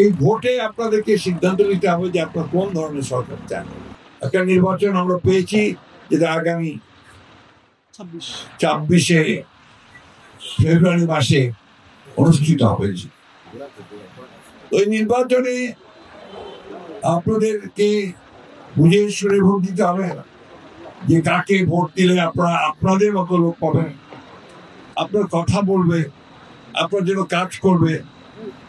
এই ভোটে আপনাদেরকে সিদ্ধান্ত নিতে হবে যে আপনার কোন ধরনের সরকার চান। একটা নির্বাচন আমরা পেয়েছি যেটা আগামী 26শে ফেব্রুয়ারি মাসে অনুষ্ঠিত হবে। ওই নির্বাচনে আপনাদেরকে বুঝে শুনে ভোট দিতে হবে যে কাকে ভোট দিলে আপনারা আপনাদের মতো লোক পাবেন, আপনার কথা বলবে, আপনার জন্য কাজ করবে।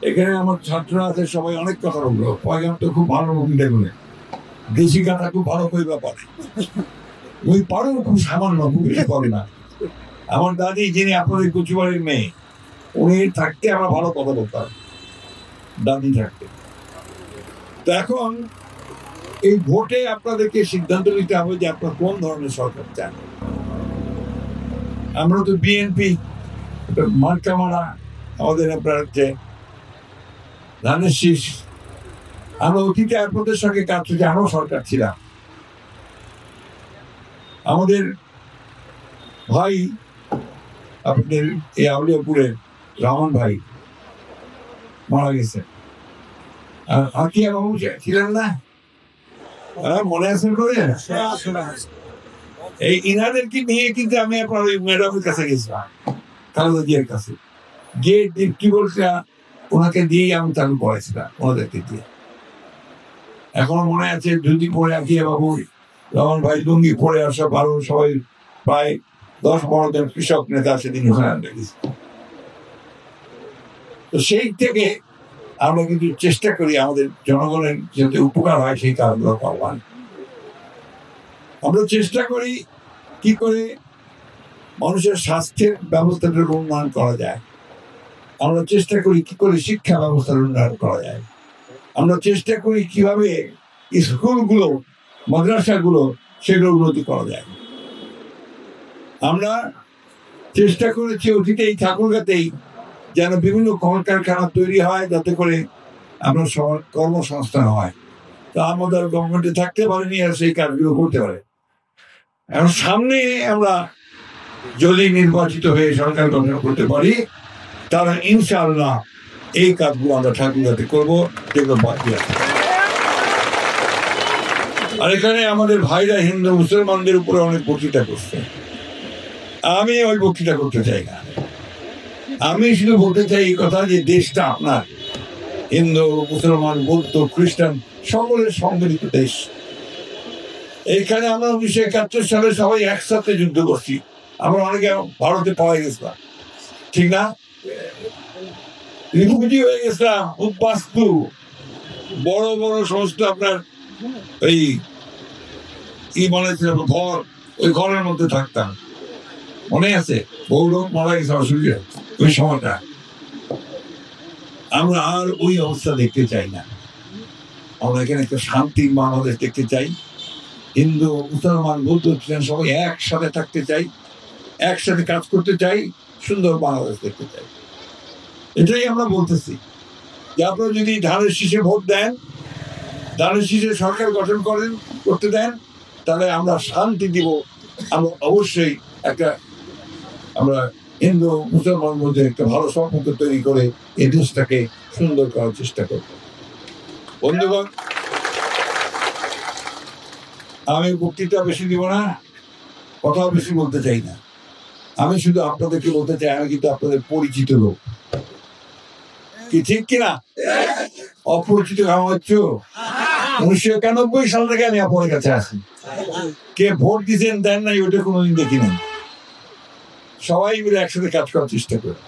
এখানে আমার ছাত্ররা আছে, সবাই অনেক কথা বললো। পয়গাম তো খুব ভালো বলতে বলে, দেশি গাথা খুব ভালো করে ব্যাপার ওই পারো, খুব সামান্য, খুব বেশি করে না। আমার দাদি, যিনি আপনাদের কুচুবাড়ির মেয়ে, উনি থাকতে আমরা ভালো কথা বলতাম, দাদি থাকতে। তো এখন এই ভোটে আপনাদেরকে সিদ্ধান্ত নিতে হবে যে আপনার কোন ধরনের সরকার চান। আমরা তো বিএনপি মার্কা মারা, আমাদের আপনার হচ্ছে ধানের শীষ। আমরা অতীতে আপনাদের সঙ্গে কাজ করছি, আমরাও সরকার ছিলাম। আমাদের ভাই আপনাদের এই আউলিয়াপুরের রহমান ভাই মারা গেছে, আকিয়া বাবু ছিলেন না, মনে আছে করে? এই ইনাদেরকে নিয়ে কিন্তু আমি আপনার ওই ম্যাডামের কাছে গেছিলাম, খালেদা জিয়ার কাছে গিয়ে কি বলছে, ওনাকে দিয়েই আমি চালু করেছিলাম, ওনাদেরকে দিয়ে। এখনো মনে আছে, যদি পরে আকিয়া বাবু, রহমান ভাই লুঙ্গি পরে আসা ভালো, সবাই প্রায় 10-12 জন কৃষক নেতা সেদিন ওখানে দেখেছি। তো সেই থেকে আমরা কিন্তু চেষ্টা করি আমাদের জনগণের যাতে উপকার হয় সেই কাজগুলো করবার। আমরা চেষ্টা করি কি করে মানুষের স্বাস্থ্যের ব্যবস্থাটার উন্নয়ন করা যায়। আমরা চেষ্টা করি কি করে শিক্ষা ব্যবস্থার উন্নয়ন করা যায়। আমরা চেষ্টা করি কিভাবে স্কুলগুলো, মাদ্রাসাগুলো, সেগুলো উন্নতি করা যায়। আমরা চেষ্টা করেছি অতীতে এই ঠাকুরগাতেই যেন বিভিন্ন কলকারখানা তৈরি হয়, যাতে করে আমরা সবার কর্মসংস্থান হয়। তা আমাদের গভর্নমেন্টে থাকতে পারেনি, আর সেই কাজগুলো করতে পারে। এখন সামনে আমরা যদি নির্বাচিত হয়ে সরকার গঠন করতে পারি, তারা ইনশাআল্লাহ এই কাজগুলো আমরা ঠাকুরগাতে করবো, যেগুলো বাকি আছে। আর এখানে আমাদের ভাইরা হিন্দু মুসলমানদের উপরে অনেক বক্তৃতা করছে। আমি ওই বক্তৃতা করতে চাই না। আমি শুধু বলতে চাই এই কথা যে দেশটা আপনার, হিন্দু, মুসলমান, বৌদ্ধ, খ্রিস্টান সকলের সম্মিলিত দেশ। এইখানে আমরা 1971 সালে সবাই একসাথে যুদ্ধ করছি। আমরা অনেকে ভারতে পাওয়া গেছিলাম, ঠিক না? রিফিউজি হয়ে গেছিলাম, উদ্বাস্তু, বড় বড় সমস্ত আপনার এই বানাইছিলাম ঘর, ওই ঘরের মধ্যে থাকতাম। মনে আছে, বহু লোক মারা গেছে অসুবিধা ওই সময়টা। আমরা আর ওই অবস্থা দেখতে চাই না। আমরা এখানে একটা শান্তির বাংলাদেশ দেখতে চাই। হিন্দু, মুসলমান, বৌদ্ধ, খ্রিস্টান সবাই একসাথে থাকতে চাই, একসাথে কাজ করতে চাই, সুন্দর বাংলাদেশ দেখতে চাই। এটাই আমরা বলতেছি যে আপনারা যদি ধানের শীষে ভোট দেন, ধানের শীষে সরকার গঠন করতে দেন, তাহলে আমরা শান্তি দিব। আমরা অবশ্যই আমরা হিন্দু মুসলমান মধ্যে একটা ভালো সম্পর্ক তৈরি করে এই দেশটাকে সুন্দর করার চেষ্টা করব। বন্ধুগণ, আমি বক্তৃতা বেশি দিব না, কথাও বেশি বলতে চাই না। আমি শুধু আপনাদেরকে বলতে চাই, আমি কিন্তু আপনাদের পরিচিত লোক, কি ঠিক কিনা? অপরিচিত কাম হচ্ছে। 1991 সাল থেকে আমি আপনার কাছে আসি। কে ভোট দিচ্ছেন দেন নাই ওটা কোনোদিন দেখি নাই। সবাই মিলে একসাথে কাজ করার চেষ্টা করি।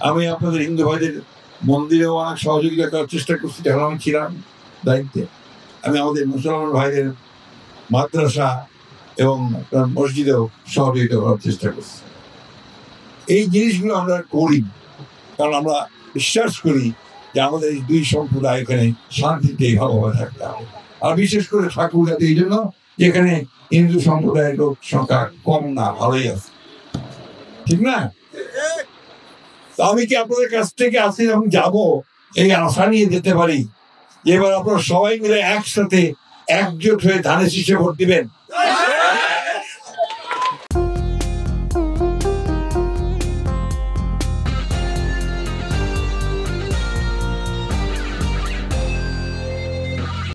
আমি আপনাদের হিন্দু ভাইদের মন্দিরেও অনেক সহযোগিতা করার চেষ্টা করছি যখন আমি ছিলাম দায়িত্বে। আমি আমাদের মুসলমান ভাইদের মাদ্রাসা এবং মসজিদেও সহযোগিতা করার চেষ্টা করছি। এই জিনিসগুলো আমরা করি কারণ আমরা বিশ্বাস করি যে আমাদের এই দুই সম্প্রদায় এখানে শান্তিতে ভালোভাবে থাকতে হবে। আর বিশেষ করে ঠাকুরগাতে এই জন্য যেখানে হিন্দু সম্প্রদায়ের লোক সংখ্যা কম না, ভালোই আছে, ঠিক না? আমি কি আপনাদের কাছ থেকে আসি যখন যাবো এই আশা নিয়ে যেতে পারি যে এবার আপনারা সবাই মিলে একসাথে একজোট হয়ে ধানের শীষে ভোট দিবেন?